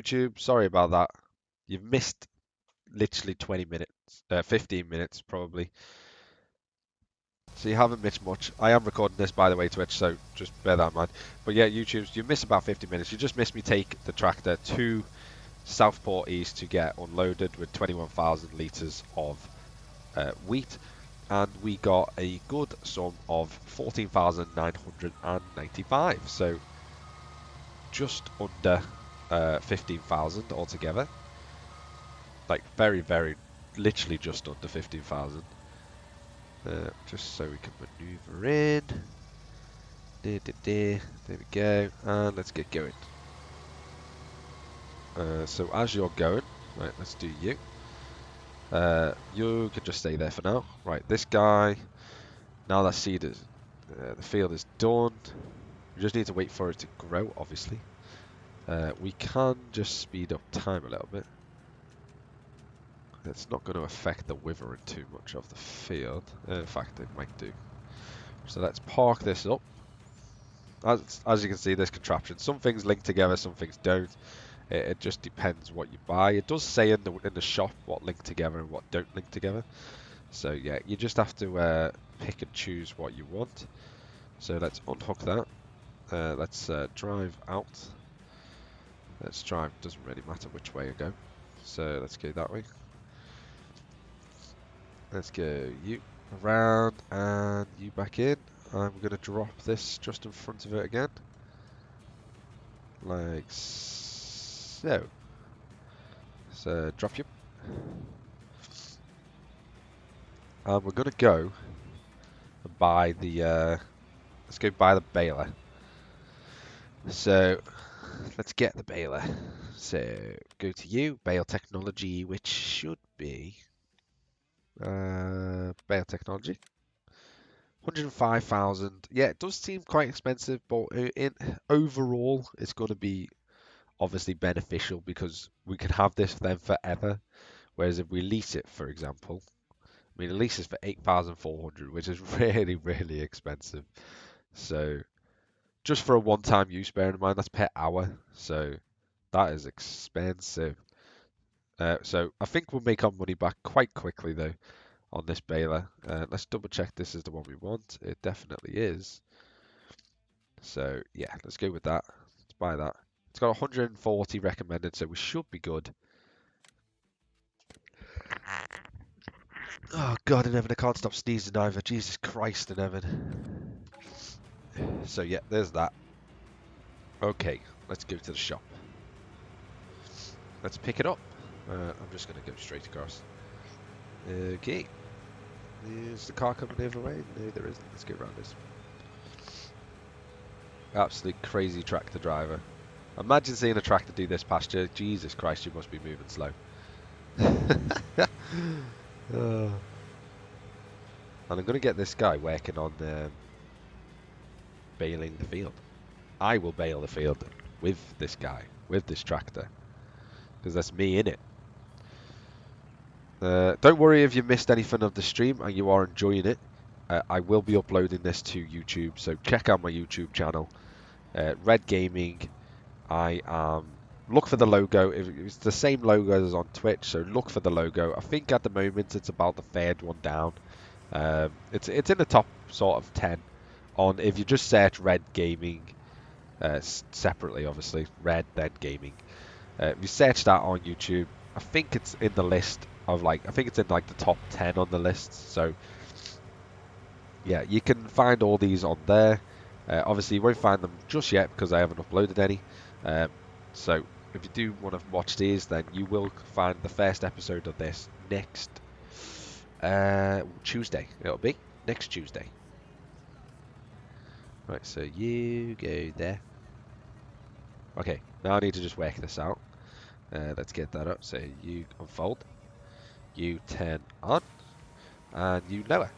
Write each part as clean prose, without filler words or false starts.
YouTube, sorry about that. You've missed literally 20 minutes, 15 minutes probably. So you haven't missed much. I am recording this, by the way, Twitch, so just bear that in mind. But yeah, YouTube, you missed about 50 minutes. You just missed me take the tractor to Southport East to get unloaded with 21,000 litres of wheat. And we got a good sum of 14,995. So just under 15,000 altogether. Like very, literally just under 15,000. Just so we can maneuver in. There we go. And let's get going. So as you're going, right, let's do you. You can just stay there for now. Right, this guy. Now that seed is, the field is done. We just need to wait for it to grow, obviously. We can just speed up time a little bit. It's not going to affect the withering too much of the field. In fact, it might do. So let's park this up. As you can see, this contraption, some things link together, some things don't. It just depends what you buy. It does say in the shop what link together and what don't link together. So yeah, you just have to pick and choose what you want. So let's unhook that. Let's drive out. Let's drive, doesn't really matter which way you go. So let's go that way. Let's go you around and you back in. I'm going to drop this just in front of it again. Like so. So drop you. And we're going to go and buy the, let's go buy the baler. So let's get the baler. So go to you, bale technology, which should be bale technology. 105,000. Yeah, it does seem quite expensive, but in overall, it's going to be obviously beneficial because we can have this then forever. Whereas if we lease it, for example, I mean, a lease is for 8,400, which is really expensive. So just for a one-time use, bear in mind that's per hour, so that is expensive. So I think we'll make our money back quite quickly though on this baler. Let's double check this is the one we want. It definitely is. So yeah, let's go with that. Let's buy that. It's got 140 recommended, so we should be good. Oh God, in heaven, I can't stop sneezing either. Jesus Christ in heaven. So yeah, there's that. Okay, let's go to the shop. Let's pick it up. I'm just going to go straight across. Okay. Is the car coming over way? No, there isn't. Let's go around this. Absolute crazy tractor driver. Imagine seeing a tractor do this past you. Jesus Christ, you must be moving slow. And I'm going to get this guy working on baling the field. I will bale the field with this guy, with this tractor. Because that's me in it. Don't worry if you missed anything of the stream and you are enjoying it. I will be uploading this to YouTube, so check out my YouTube channel, Red Gaming. Look for the logo. It's the same logo as on Twitch, so look for the logo. I think at the moment it's about the third one down. It's in the top sort of 10 on if you just search Red Gaming separately, obviously Red then Gaming. If you search that on YouTube, I think it's in the list of I think it's in the top 10 on the list. So yeah, you can find all these on there. Obviously you won't find them just yet because I haven't uploaded any. So if you do want to watch these, then you will find the first episode of this next Tuesday. It'll be next Tuesday. Right, so you go there. Okay, now I need to just work this out. Let's get that up. So you unfold, you turn on, and you lower.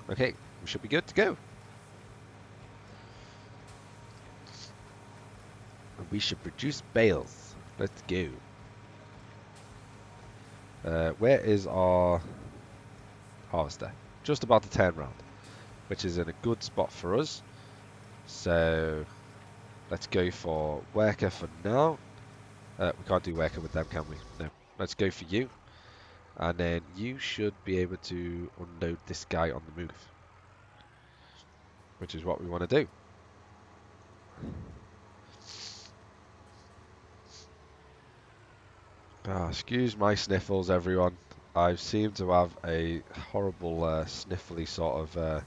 Okay, we should be good to go. We should produce bales. Let's go. Where is our harvester? Just about to turn round, which is in a good spot for us. So let's go for worker for now. We can't do working with them, can we? No. Let's go for you. And then you should be able to unload this guy on the move. Which is what we want to do. Excuse my sniffles, everyone. I seem to have a horrible sniffly sort of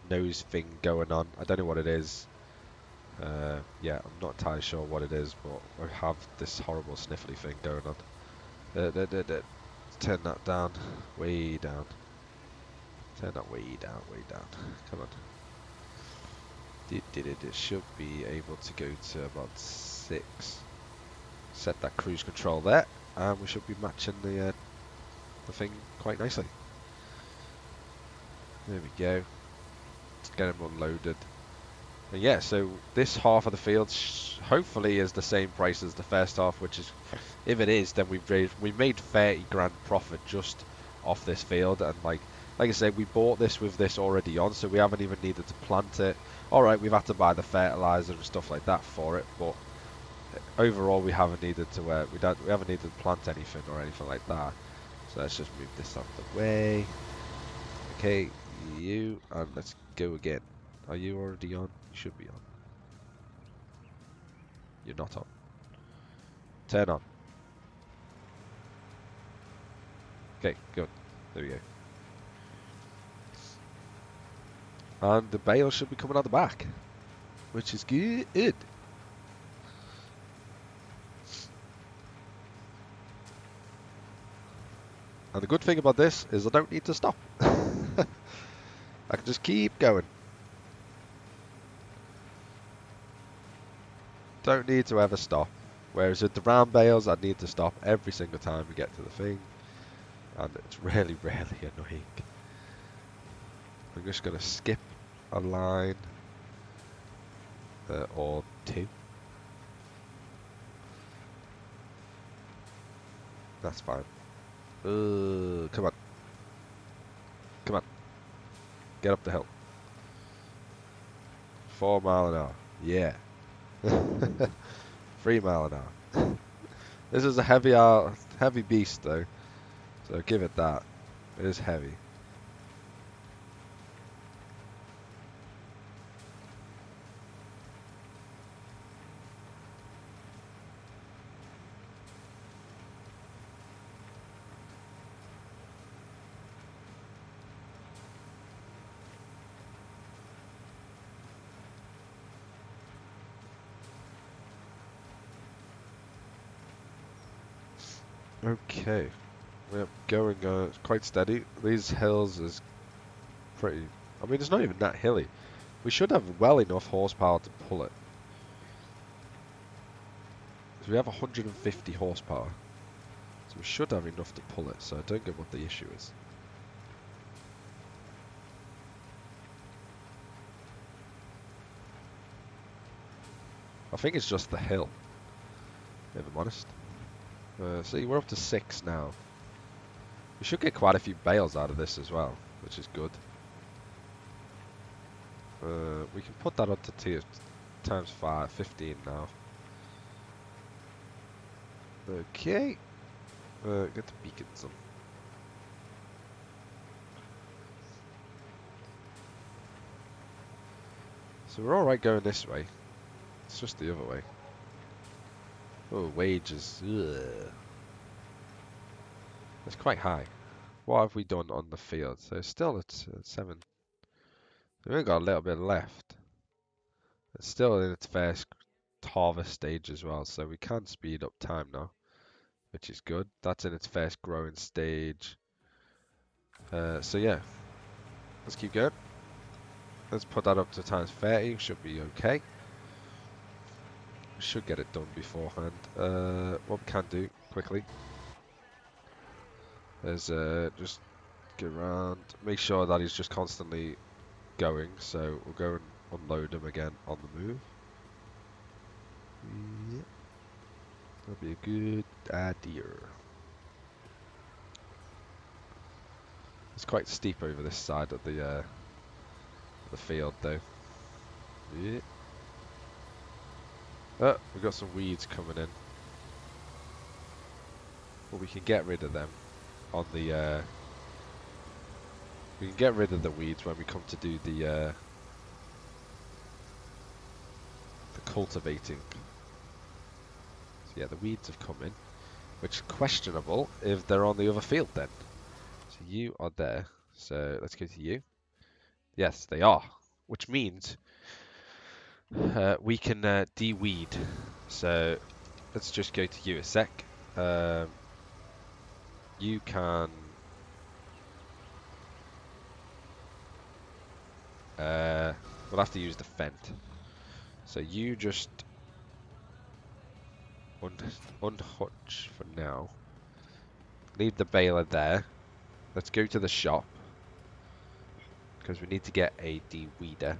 nose thing going on. I don't know what it is. Yeah, I'm not entirely sure what it is, but I have this horrible sniffly thing going on. Turn that down, way down. Turn that way down, way down. Come on. It should be able to go to about 6. Set that cruise control there, and we should be matching the thing quite nicely. There we go. Let's get him unloaded. And yeah, so this half of the field hopefully is the same price as the first half, which is, if it is, then we've made 30 grand profit just off this field. And like I said, we bought this with this already on, so we haven't even needed to plant it. All right, we've had to buy the fertilizer and stuff like that for it, but overall we haven't needed to we haven't needed to plant anything or anything like that. So let's just move this out of the way. Okay, you, and let's go again. Are you already on? You should be on. You're not on. Turn on. Okay, good. There we go. And the bale should be coming out the back, which is good. And the good thing about this is I don't need to stop. I can just keep going. Don't need to ever stop. Whereas with the round bales, I need to stop every single time we get to the thing. And it's really, really annoying. I'm just going to skip a line or 2. That's fine. Come on. Come on. Get up the hill. 4 mile an hour. Yeah. 3 mile an hour. This is a heavy beast though. So give it that. It is heavy. Okay, we're going quite steady. These hills is pretty, I mean, it's not even that hilly. We should have well enough horsepower to pull it. So we have 150 horsepower. So we should have enough to pull it, so I don't get what the issue is. I think it's just the hill, if I'm honest. See, we're up to 6 now. We should get quite a few bales out of this as well, which is good. We can put that up to times 5, 15 now. Okay. Get the beacons on. So we're alright going this way. It's just the other way. Oh, wages. Ugh. It's quite high. What have we done on the field? So still at 7. We've only got a little bit left. It's still in its first harvest stage as well, so we can speed up time now, which is good. That's in its first growing stage. So yeah, let's keep going. Let's put that up to times 30. Should be okay. Should get it done beforehand. What we can do quickly is just get around, make sure that he's just constantly going. So we'll go and unload him again on the move. Yep. That'll be a good idea. It's quite steep over this side of the field though. Yeah. Oh, we've got some weeds coming in. but we can get rid of them on the. We can get rid of the weeds when we come to do the cultivating. So yeah, the weeds have come in, which is questionable if they're on the other field then. So you are there. So let's go to you. Yes, they are, which means we can de-weed. So let's just go to you a sec. You can. We'll have to use the Fent. So you just unhutch for now. Leave the baler there. Let's go to the shop because we need to get a de-weeder.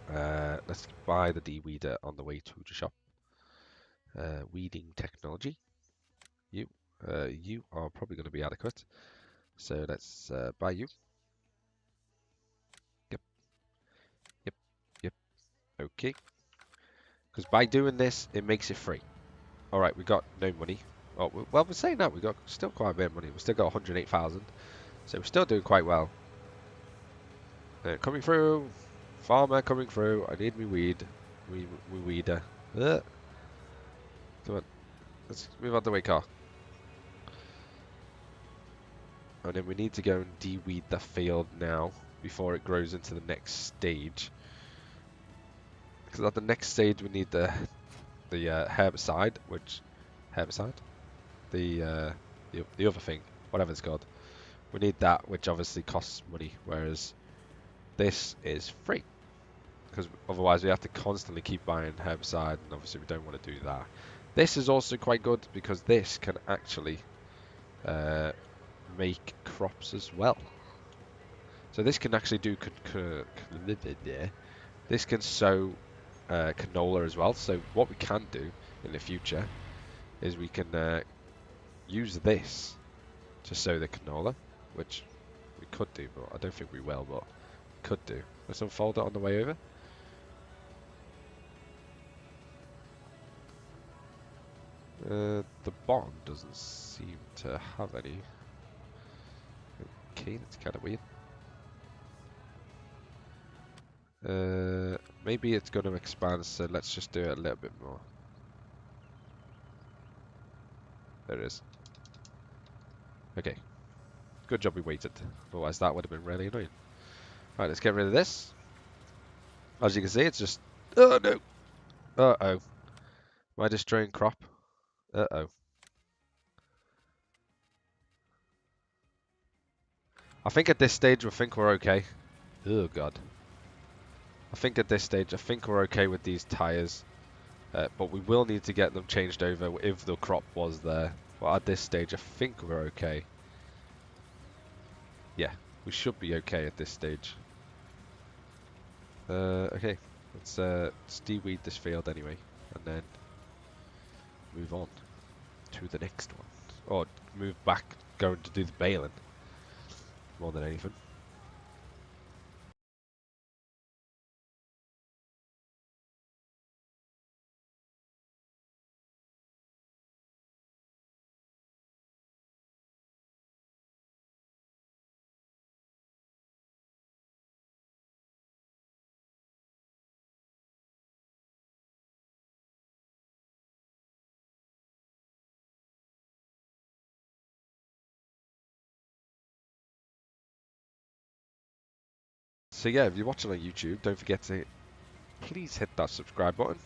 Let's buy the de-weeder on the way to the shop. Weeding technology. You are probably going to be adequate. So let's buy you. Yep, yep, yep. Okay. Because by doing this, it makes it free. All right, we got no money. Oh, well, we're saying that we got still quite a bit of money. We still got 108,000, so we're still doing quite well. Coming through, farmer coming through. I need me weed, we weeder. Come on, let's move on the way, car. And then we need to go and de-weed the field now before it grows into the next stage. Because at the next stage we need the herbicide, which herbicide, the other thing, whatever it's called. We need that, which obviously costs money, whereas this is free. Because otherwise we have to constantly keep buying herbicide, and obviously we don't want to do that. This is also quite good because this can actually make crops as well. So this can actually do this can sow canola as well. So what we can do in the future is we can use this to sow the canola, which we could do, but I don't think we will, but we could do. Let's unfold it on the way over. The bond doesn't seem to have any. Okay, that's kind of weird. Maybe it's going to expand, so let's just do it a little bit more. There it is. Okay. Good job we waited. Otherwise that would have been really annoying. Right, let's get rid of this. As you can see, it's just... Oh, no! Uh-oh. Am I destroying crop? Uh-oh. I think at this stage we think we're okay. Oh, God. I think at this stage, I think we're okay with these tyres. But we will need to get them changed over if the crop was there. But at this stage, I think we're okay. Yeah, we should be okay at this stage. Okay, let's de-weed this field anyway, and then move on to the next one. Or move back, going to do the baling, more than anything. So yeah, if you're watching on YouTube, don't forget to please hit that subscribe button.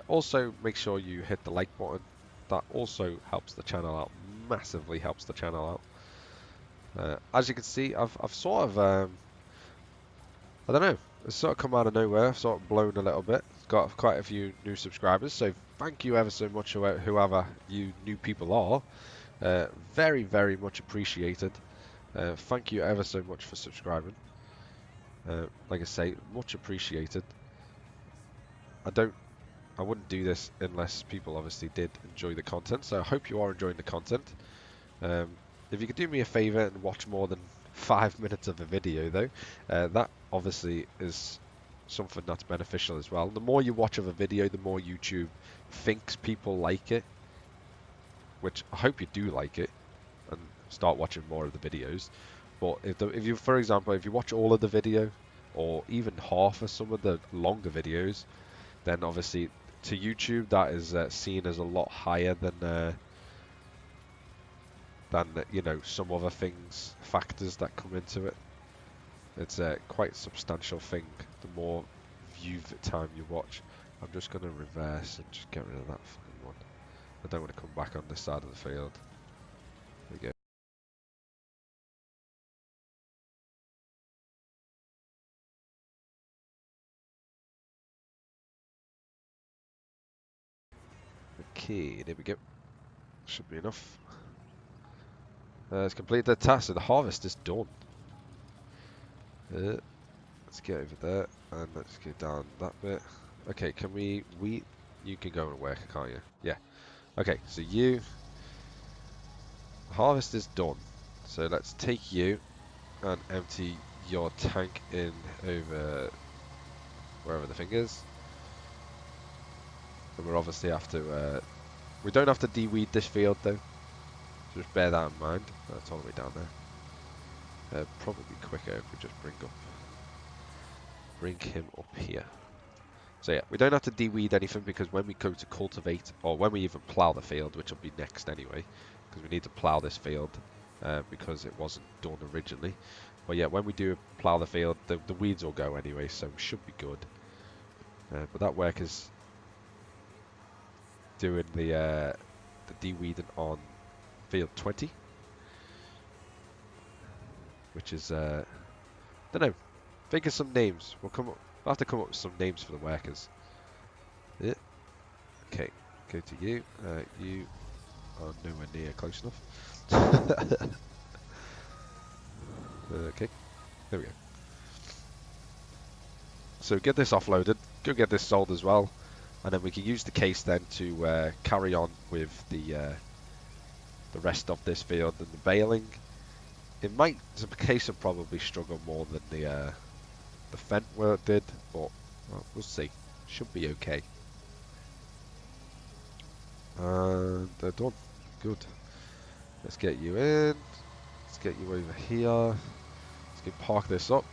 Also, make sure you hit the like button. That also helps the channel out, massively helps the channel out. As you can see, I've sort of, I don't know, it's sort of come out of nowhere. I've sort of blown a little bit. Got quite a few new subscribers, so thank you ever so much, whoever you new people are. Very, very much appreciated. Thank you ever so much for subscribing. Like I say, much appreciated. I wouldn't do this unless people obviously did enjoy the content, so I hope you are enjoying the content. If you could do me a favour and watch more than 5 minutes of a video though, that obviously is something that's beneficial as well. The more you watch of a video, the more YouTube thinks people like it, which I hope you do like it and start watching more of the videos. But if you, for example, if you watch all of the video or even half of some of the longer videos, then obviously to YouTube that is seen as a lot higher than you know, some other factors that come into it. It's a quite substantial thing. The more view time you watch. I'm just gonna reverse and just get rid of that fucking one. I don't want to come back on this side of the field. There we go. Okay, there we go. Should be enough. Let's complete the task, so the harvest is done. Let's get over there, and let's go down that bit. Okay, can we you can go and work, can't you? Yeah. Okay, so harvest is done. So let's take you and empty your tank in over wherever the thing is. And we'll obviously have to, we don't have to de-weed this field though. Just bear that in mind. That's all the way down there. Probably quicker if we just bring him up here. So yeah, we don't have to de-weed anything because when we go to cultivate, or when we even plough the field, which will be next anyway, because we need to plough this field because it wasn't done originally. But yeah, when we do plough the field, the weeds will go anyway, so we should be good. But that work is doing the de-weeding on field 20, which is don't know. Think of some names. We'll have to come up with some names for the workers. Yeah. Okay, go to you. You are nowhere near close enough. Okay, there we go. So get this offloaded. Go get this sold as well, and then we can use the case then to carry on with the rest of this field and the baling. The case will probably struggle more than the Fendt work did, but well, we'll see. Should be okay. And they're done. Good. Let's get you in. Let's get you over here. Let's go park this up,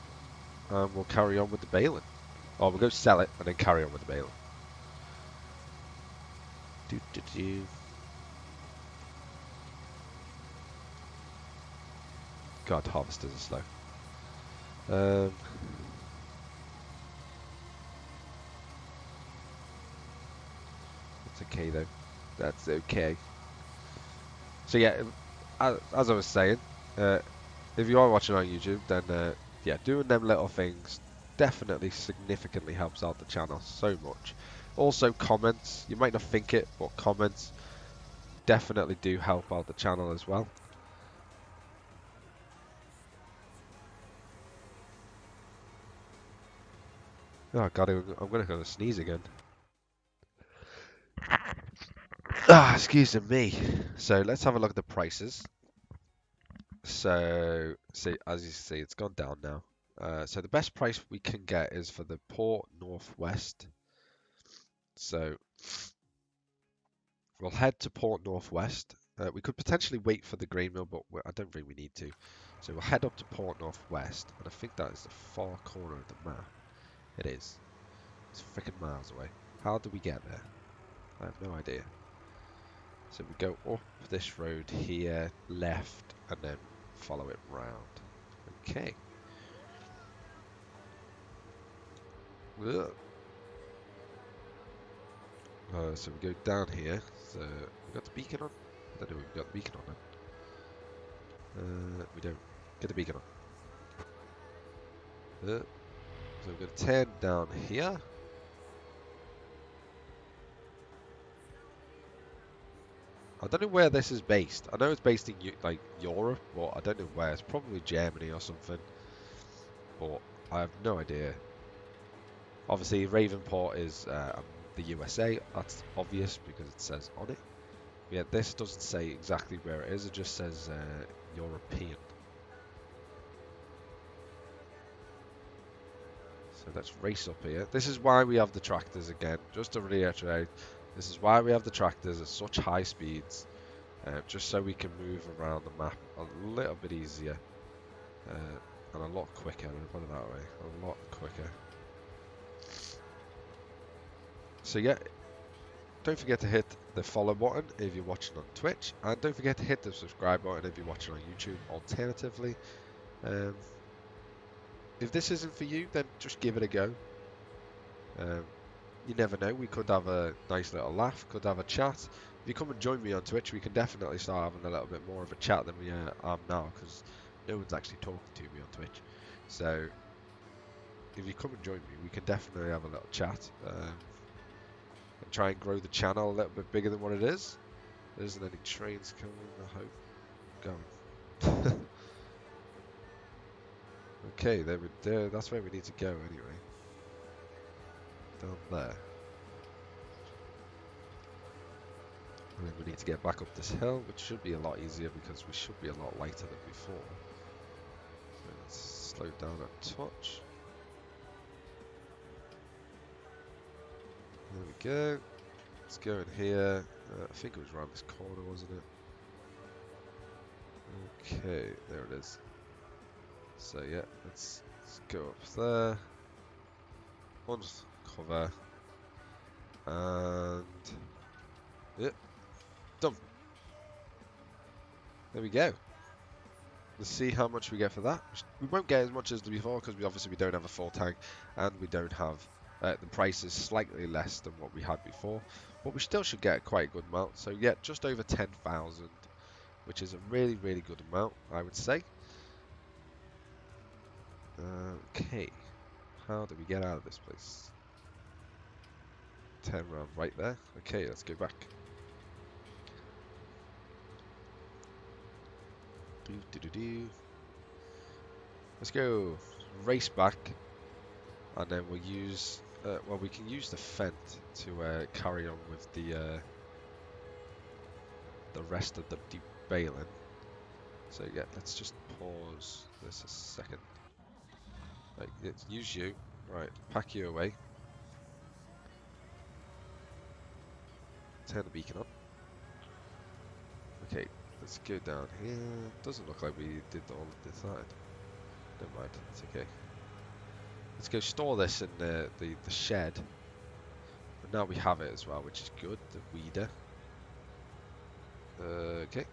and we'll carry on with the baling. Or we'll go sell it and then carry on with the baling. God, harvesters are slow. It's okay though. That's okay. So yeah, as I was saying, if you are watching on YouTube, then yeah, doing them little things definitely significantly helps out the channel so much. Also comments, you might not think it, but comments definitely do help out the channel as well. Oh god, I'm gonna go sneeze again. Ah, excuse me. So let's have a look at the prices. So, see, as you see, it's gone down now. So the best price we can get is for the Port Northwest. So we'll head to Port Northwest. We could potentially wait for the grain mill, but I don't think we need to. So we'll head up to Port Northwest, and I think that is the far corner of the map. It is. It's freaking miles away. How do we get there? I have no idea. So we go up this road here, left, and then follow it round. Okay. So we go down here. So we got the beacon on. I don't know if we got the beacon on now. We don't get the beacon on. So we're going to turn down here. I don't know where this is based. I know it's based in like Europe, but I don't know where. It's probably Germany or something. But I have no idea. Obviously, Ravenport is the USA. That's obvious because it says on it. Yeah, this doesn't say exactly where it is. It just says European. So let's race up here. This is why we have the tractors again. Just to reiterate, this is why we have the tractors at such high speeds. just so we can move around the map a little bit easier and a lot quicker. Let me put it that way, a lot quicker. So yeah, don't forget to hit the follow button if you're watching on Twitch, and don't forget to hit the subscribe button if you're watching on YouTube. Alternatively, um, if this isn't for you, then just give it a go. You never know, we could have a nice little laugh, could have a chat. If you come and join me on Twitch, we can definitely start having a little bit more of a chat than we are now, because no one's actually talking to me on Twitch. So if you come and join me, we can definitely have a little chat and try and grow the channel a little bit bigger than what it is. There isn't any trains coming, I hope. Going. Okay, there. That's where we need to go anyway. Down there. And then we need to get back up this hill, which should be a lot easier because we should be a lot lighter than before. So let's slow down a touch. There we go. Let's go in here. I think it was around this corner, wasn't it? Okay, there it is. So yeah, let's go up there. Uncover. And yep, done. There we go. Let's see how much we get for that. We won't get as much as before because we don't have a full tank, and we don't have the price is slightly less than what we had before, but we still should get quite a good amount. So yeah, just over 10,000, which is a really, really good amount, I would say. Okay, how do we get out of this place? 10 round right there. Okay, let's go back. Let's go race back, and then we'll use well, we can use the Fendt to carry on with the rest of the debaling. So yeah, let's just pause this a second. Right, let's use you. Right, pack you away. Turn the beacon on. Okay, let's go down here. Doesn't look like we did all of this side. Never mind, it's okay. Let's go store this in the shed. And now we have it as well, which is good. The weeder. Okay,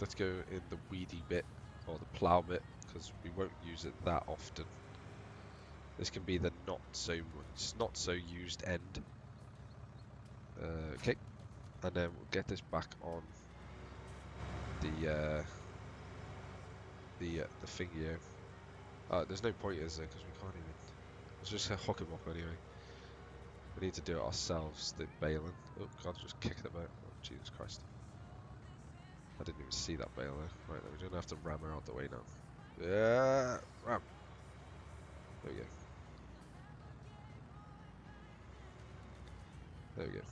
let's go in the weedy bit, or the plough bit, because we won't use it that often. This can be the not so used end. Okay, and then we'll get this back on the thing here. There's no point, is there? Because we can't even. Let's just hook him up anyway. We need to do it ourselves. The baling. Oh God, just kicked it back. Oh Jesus Christ! I didn't even see that baler. Right, then we don't have to ram her out the way now. Yeah, ram. There we go. There we go.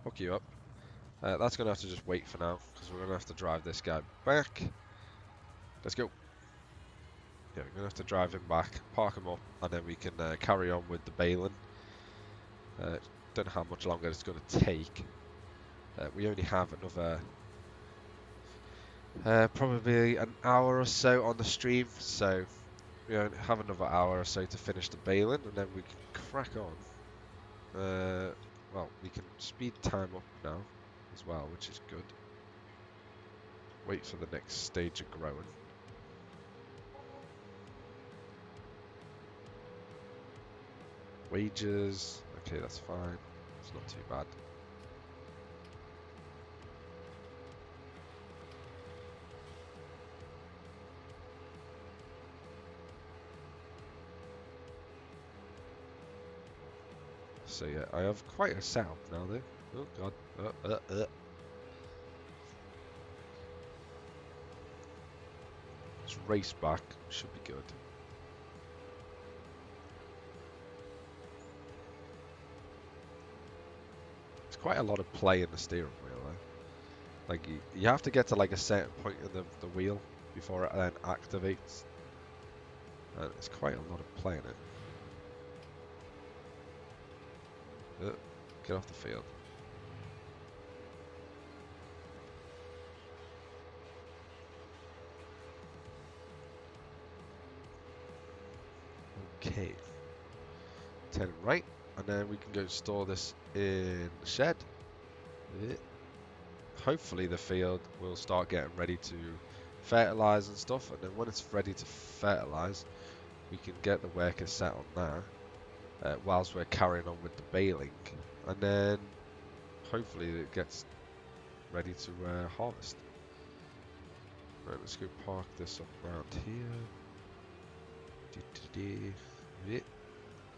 Hook you up. That's going to have to just wait for now, because we're going to have to drive this guy back. Let's go. Yeah, we're going to have to drive him back, park him up, and then we can carry on with the baling. Don't know how much longer it's going to take. We only have another probably an hour or so on the stream, so we only have another hour or so to finish the baling, and then we can crack on. Well, we can speed time up now as well, which is good. Wait for the next stage of growing. Wages, okay, that's fine. It's not too bad. So yeah, I have quite a setup now though. Oh God. Let's race back. Should be good. It's quite a lot of play in the steering wheel though. Like you have to get to like a certain point in the wheel before it then activates. And it's quite a lot of play in it. Get off the field. cave. 10 right, and then we can go store this in the shed. Hopefully the field will start getting ready to fertilize and stuff, and then when it's ready to fertilize, we can get the workers set on that whilst we're carrying on with the baling, and then hopefully it gets ready to harvest. Right, let's go park this up around here.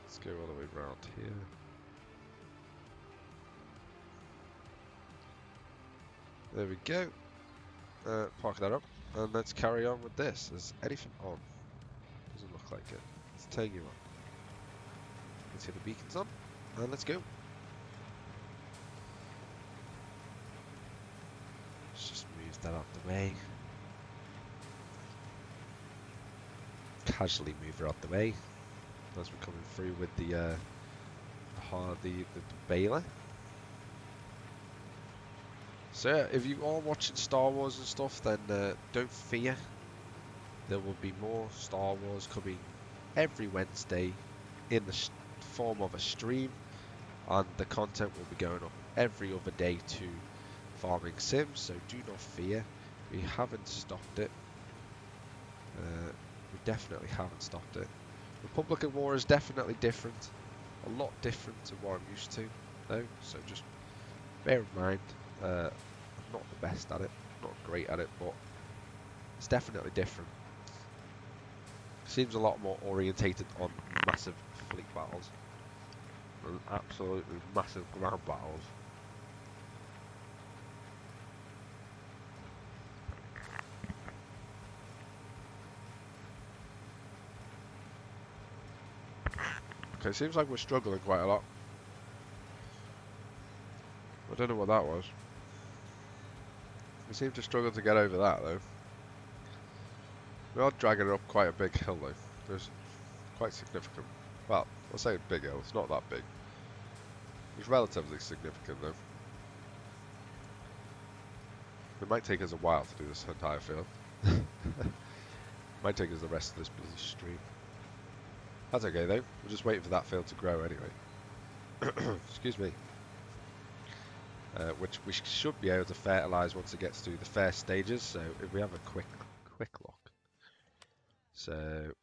Let's go all the way around here. There we go. Park that up, and let's carry on with this. Is anything on? Doesn't look like it. Let's turn you on. Let's get the beacons on, and let's go. Let's just move that out the way. Casually move her out the way as we're coming through with the baler. So yeah, if you are watching Star Wars and stuff, then don't fear. There will be more Star Wars coming every Wednesday in the form of a stream, and the content will be going up every other day to Farming Sims, so do not fear. We haven't stopped it. We definitely haven't stopped it. Republic at War is definitely different. A lot different to what I'm used to, though, so just bear in mind. I'm not the best at it, not great at it, but it's definitely different. Seems a lot more orientated on massive fleet battles and absolutely massive ground battles. Okay, seems like we're struggling quite a lot. I don't know what that was. We seem to struggle to get over that though. We are dragging it up quite a big hill though. There's quite significant. Well, I'll say a big hill, it's not that big. It's relatively significant though. It might take us a while to do this entire field. Might take us the rest of this bloody stream. That's okay though, we're just waiting for that field to grow anyway. Excuse me. Which we should be able to fertilise once it gets to the first stages, so if we have a quick look. So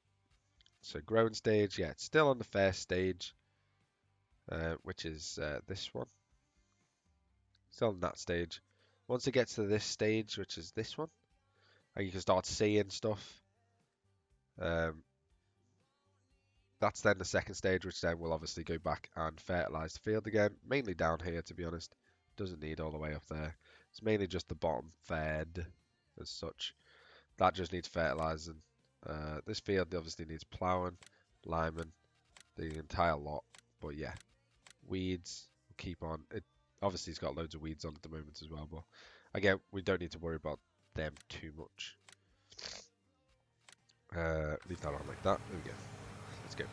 growing stage, yeah, it's still on the first stage, which is this one. Still on that stage. Once it gets to this stage, which is this one, and you can start seeing stuff. That's then the second stage, which then will obviously go back and fertilise the field again, mainly down here to be honest. Doesn't need all the way up there. It's mainly just the bottom third as such. That just needs fertilising. This field obviously needs ploughing, liming, the entire lot. But yeah, weeds will keep on. It obviously it's got loads of weeds on at the moment as well, but again, we don't need to worry about them too much. Leave that on like that. There we go. Let's go.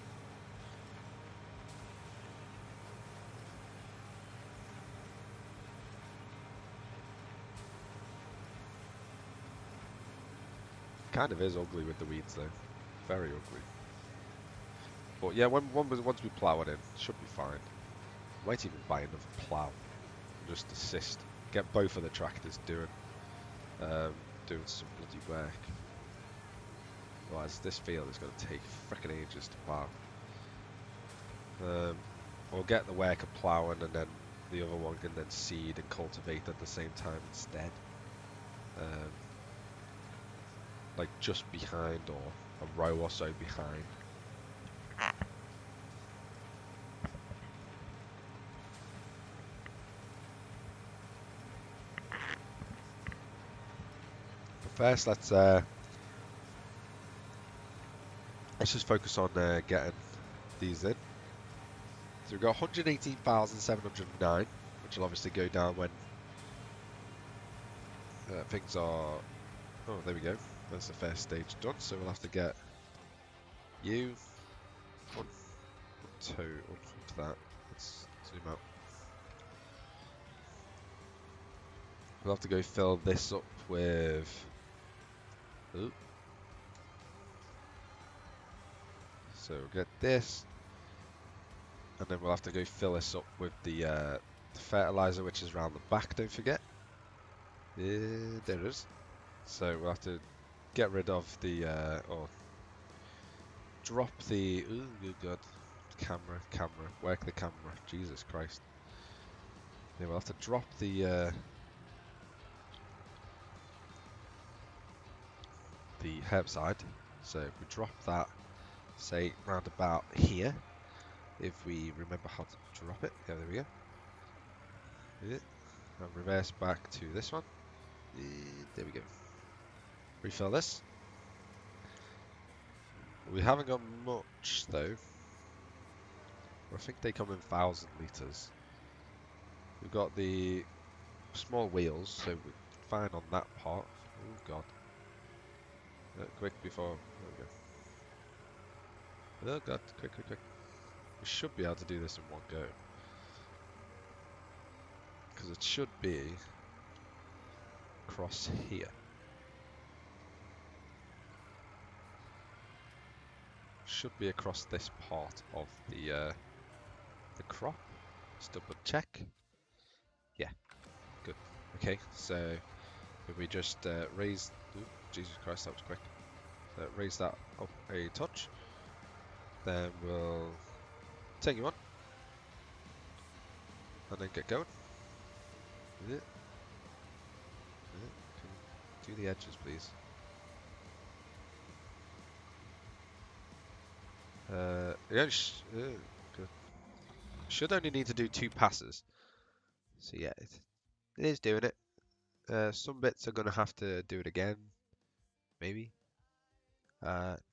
Kind of is ugly with the weeds though. Very ugly. But yeah, once we plough it in, it should be fine. Might even buy another plough. Just assist. Get both of the tractors doing some bloody work. Otherwise this field is going to take frickin' ages to plough. Or get the worker ploughing and then the other one can then seed and cultivate at the same time instead. Like just behind or a row or so behind. But first, let's just focus on getting these in. So we've got 118,709, which will obviously go down when things are. Oh, there we go. That's the first stage done. So we'll have to get you one, two, onto that. Let's zoom out. We'll have to go fill this up with. Ooh. So we'll get this, and then we'll have to go fill this up with the fertilizer, which is around the back, don't forget. There it is. So we'll have to get rid of the, or drop the, ooh, good God, camera, work the camera, Jesus Christ. Yeah, we'll have to drop the herbicide. So if we drop that, say, round about here, if we remember how to drop it, yeah, there we go. Yeah. And reverse back to this one. There we go. Refill this. We haven't got much though. I think they come in 1,000 litres. We've got the small wheels, so we're fine on that part. Oh God. Quick before. There we go. Oh God, quick. We should be able to do this in one go. Because it should be across here. Should be across this part of the crop. Just double check. Yeah, good. Okay, so if we just raise, ooh, Jesus Christ, that was quick. So raise that up a touch, then we'll take you on, and then get going. Yeah. Can you do the edges, please? Yeah, good. Should only need to do 2 passes. So yeah, it is doing it. Some bits are gonna have to do it again, maybe.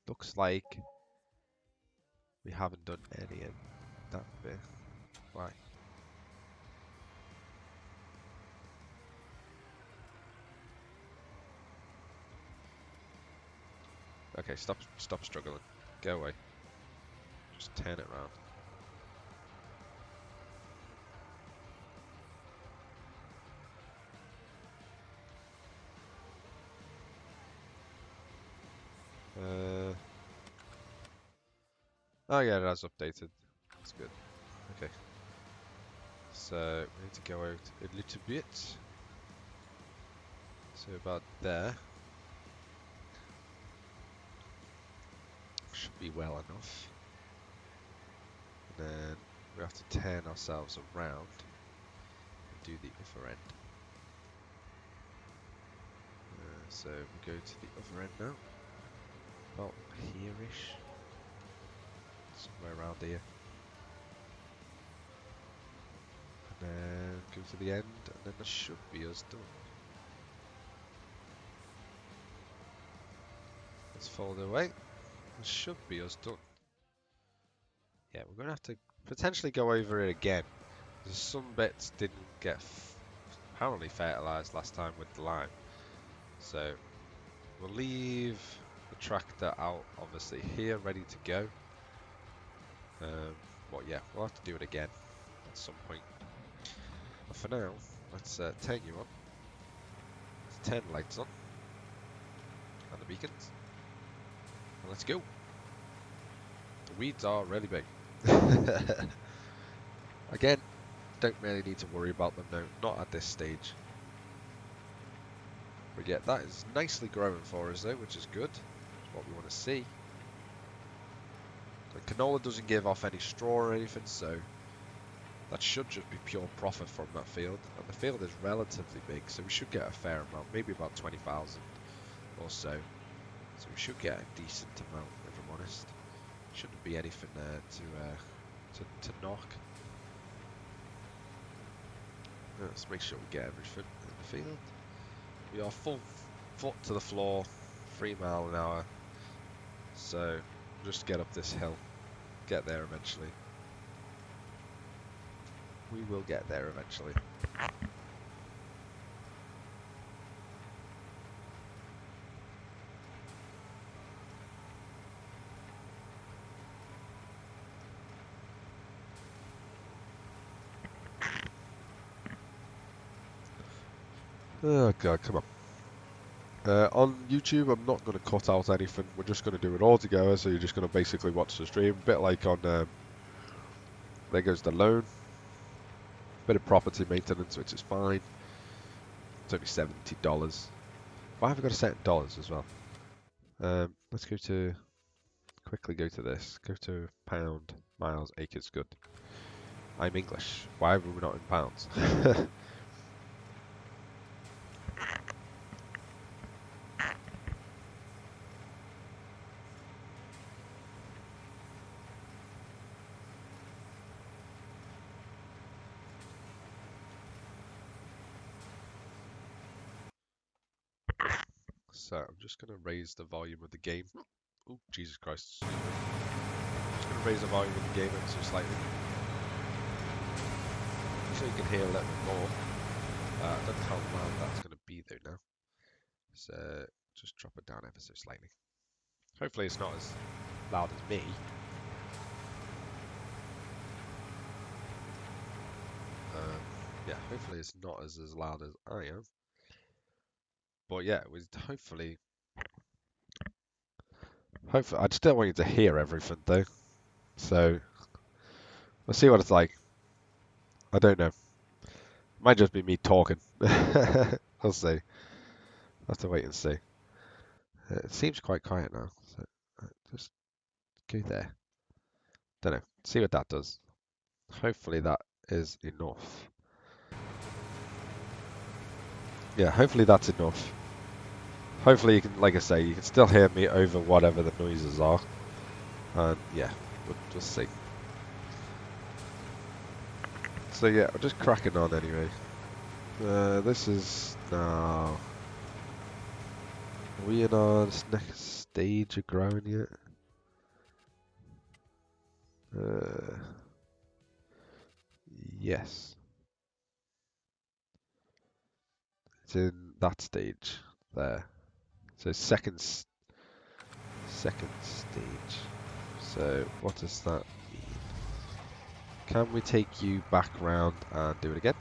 Looks like we haven't done any of that bit. Why? Okay, stop struggling. Go away. Just turn it around. Oh yeah, it has updated. That's good. Okay. So we need to go out a little bit. So about there. Should be well enough. And then we have to turn ourselves around and do the other end. So we go to the other end now. About here-ish. Somewhere around here. And then go to the end, and then that should be us done. Let's fold it away. That should be us done. Yeah, we're going to have to potentially go over it again. Because some bits didn't get apparently fertilized last time with the lime. So we'll leave the tractor out obviously here ready to go. But yeah, we'll have to do it again at some point. But for now, let's turn you on. Let's turn the lights on. And the beacons. And let's go. The weeds are really big. Again, don't really need to worry about them now, not at this stage. But yeah, that is nicely growing for us though, which is good. That's what we want to see. The canola doesn't give off any straw or anything, so that should just be pure profit from that field. And the field is relatively big, so we should get a fair amount, maybe about 20,000 or so. So we should get a decent amount, if I'm honest. Shouldn't be anything there to knock. Let's make sure we get everything in the field. We are full foot to the floor, 3 miles an hour. So just get up this hill, get there eventually. We will get there eventually. Oh God, come on. On YouTube, I'm not going to cut out anything. We're just going to do it all together. So you're just going to basically watch the stream, a bit like on There Goes the Loan. Bit of property maintenance, which is fine. It's only $70. Why have I got to set in dollars as well? Let's quickly go to this. Go to pound, miles, acres. Good. I'm English. Why are we not in pounds? So I'm just going to raise the volume of the game. Oh, Jesus Christ. I'm just going to raise the volume of the game ever so slightly. So you can hear a little bit more. I don't know how loud that's going to be though now. So just drop it down ever so slightly. Hopefully it's not as loud as me. Yeah, hopefully it's not as loud as I am. But yeah, it was hopefully I just don't want you to hear everything though. So we'll see what it's like. I don't know. It might just be me talking. We'll see. I'll have to wait and see. It seems quite quiet now. So just go there. Don't know. See what that does. Hopefully that is enough. Yeah, hopefully that's enough. Hopefully you can, like I say, you can still hear me over whatever the noises are. And yeah, we'll just see. So yeah, I'm just cracking on anyway. This is now. Are we in our next stage of growing yet? Yes. It's in that stage there. So second stage. So what does that mean? Can we take you back round and do it again?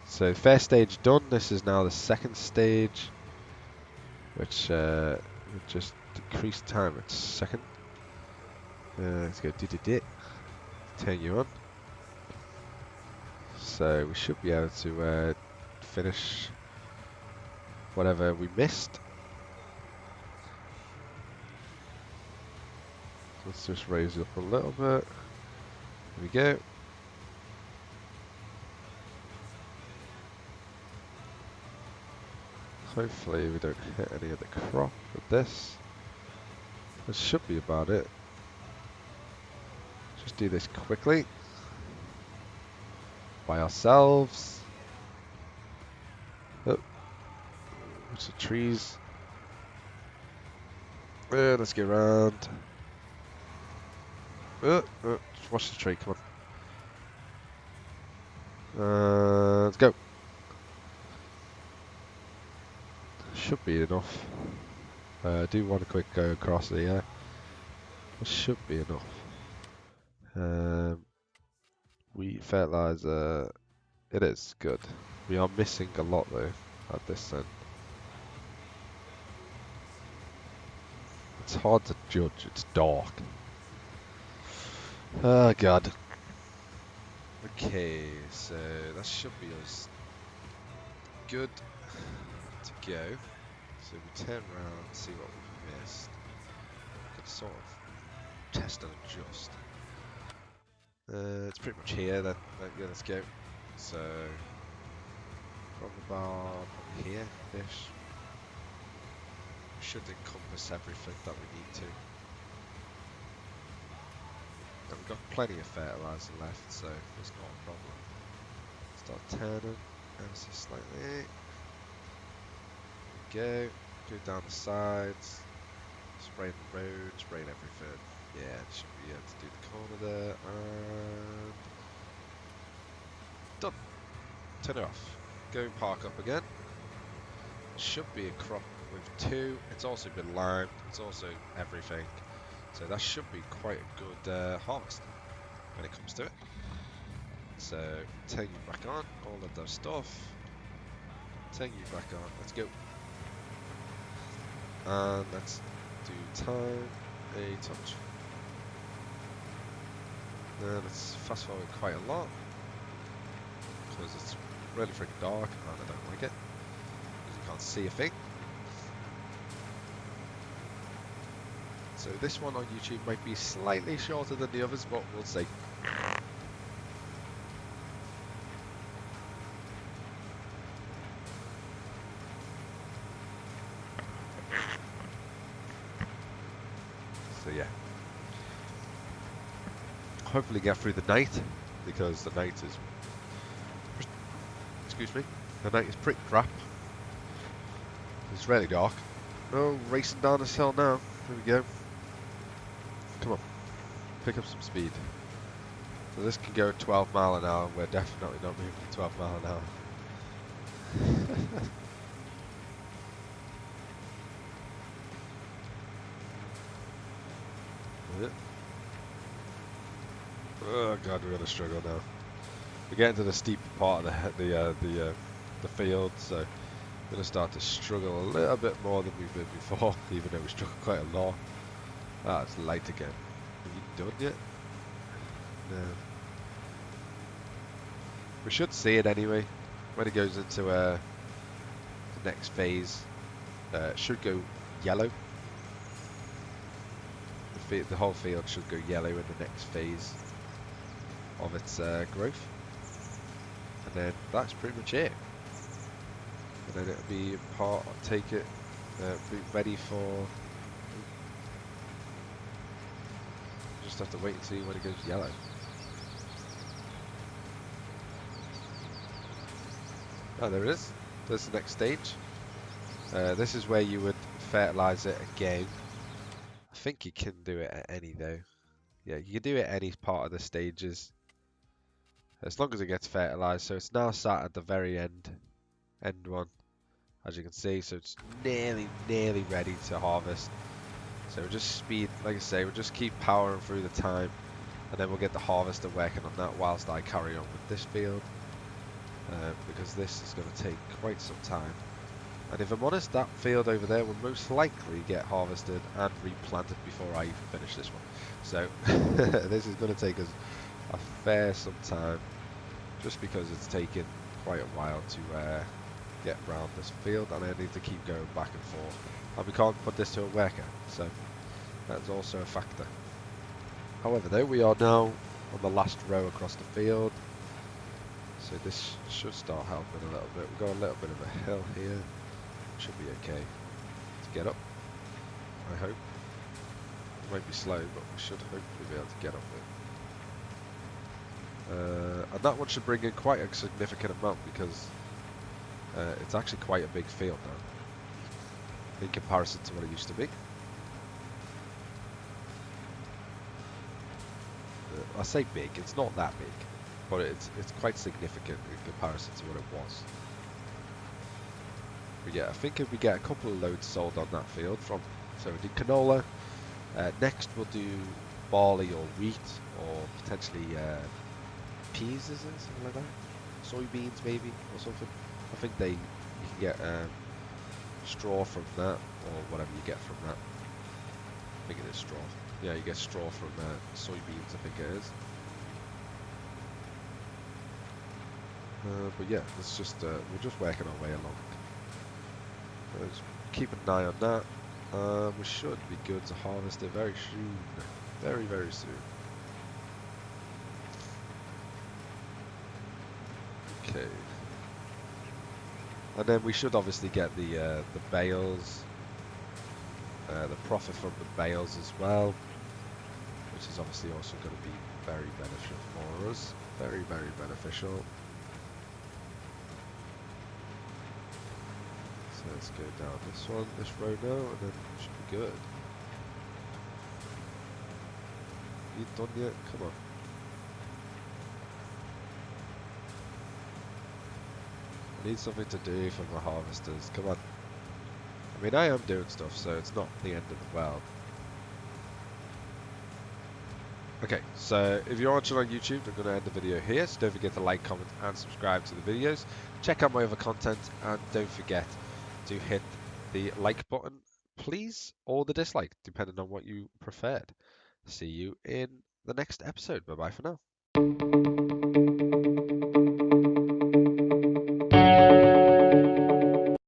So first stage done. This is now the second stage, which would just decrease time a second. Let's go turn you on. So we should be able to finish whatever we missed. Let's just raise it up a little bit. Here we go. Hopefully we don't hit any of the crop with this. This should be about it. Just do this quickly. By ourselves. Oh. What's the trees? Let's get around. Just watch the tree, come on. Let's go. Should be enough. I do want a quick go across the It should be enough. Wheat fertilizer. It is good. We are missing a lot though at this end. It's hard to judge. It's dark. Oh god. Okay, so that should be us good to go. So we turn around, see what we missed. We can sort of test and adjust. It's pretty much here then. Yeah, let's go. So from about here-ish, should encompass everything that we need to. And we've got plenty of fertilizer left, so it's not a problem. Start turning ever so slightly. There we go. Go down the sides. Spraying the road, spraying everything. Yeah, it should be able to do the corner there. And done. Turn it off. Go and park up again. Should be a crop with 2. It's also been limed. It's also everything. So that should be quite a good harvest when it comes to it. So turn you back on. All of those stuff. Turn you back on. Let's go. And let's do time a touch. Then let's fast forward quite a lot because it's really freaking dark and I don't like it because you can't see a thing. So this one on YouTube might be slightly shorter than the others, but we'll see. So yeah, hopefully get through the night because the night is, excuse me, the night is pretty crap. It's really dark. Oh, racing down this hill now. Here we go. Come on, pick up some speed. So this can go 12 mile an hour. We're definitely not moving at 12 mile an hour. Oh god, we're gonna struggle now. We're getting to the steep part of the field, so we're gonna start to struggle a little bit more than we did before, even though we struggled quite a lot. Ah, it's light again. Are you done yet? No. We should see it anyway when it goes into the next phase. It should go yellow. The whole field should go yellow in the next phase of its growth, and then that's pretty much it. And then it'll be be ready for. Just have to wait and see when it goes yellow. Oh, there it is. There's the next stage. This is where you would fertilize it again. I think you can do it at any though. Yeah, you can do it at any part of the stages. As long as it gets fertilized. So it's now sat at the very end one, as you can see. So it's nearly ready to harvest. So we'll just like I say, we'll just keep powering through the time, and then we'll get the harvester working on that whilst I carry on with this field, because this is going to take quite some time. And if I'm honest, that field over there will most likely get harvested and replanted before I finish this one. So this is going to take us a fair some time, just because it's taken quite a while to get around this field, and I need to keep going back and forth, and we can't put this to a worker, so that's also a factor. However, though, we are now on the last row across the field, so this should start helping a little bit. We've got a little bit of a hill here, should be okay to get up, I hope. It might be slow, but we should hopefully be able to get up it. And that one should bring in quite a significant amount, because it's actually quite a big field now in comparison to what it used to be. I say big, it's not that big, but it's quite significant in comparison to what it was. But yeah, I think if we get a couple of loads sold on that field so we did canola, next we'll do barley or wheat, or potentially peas, is it? Something like that? Soybeans maybe, or something. I think you can get straw from that, or whatever you get from that. I think it is straw. Yeah, you get straw from soybeans, I think it is. But yeah, it's just we're just working our way along. Just keep an eye on that. We should be good to harvest it very soon. Very soon. Okay. And then we should obviously get the bales, the profit from the bales as well, which is obviously also going to be very beneficial for us. Very beneficial. So let's go down this road now, and then we should be good. You done yet? Come on. I need something to do for my harvesters. Come on. I mean, I am doing stuff, so it's not the end of the world. Okay, so if you're watching on YouTube, I'm going to end the video here. So don't forget to like, comment, and subscribe to the videos. Check out my other content, and don't forget to hit the like button please, or the dislike, depending on what you preferred. See you in the next episode. Bye bye for now.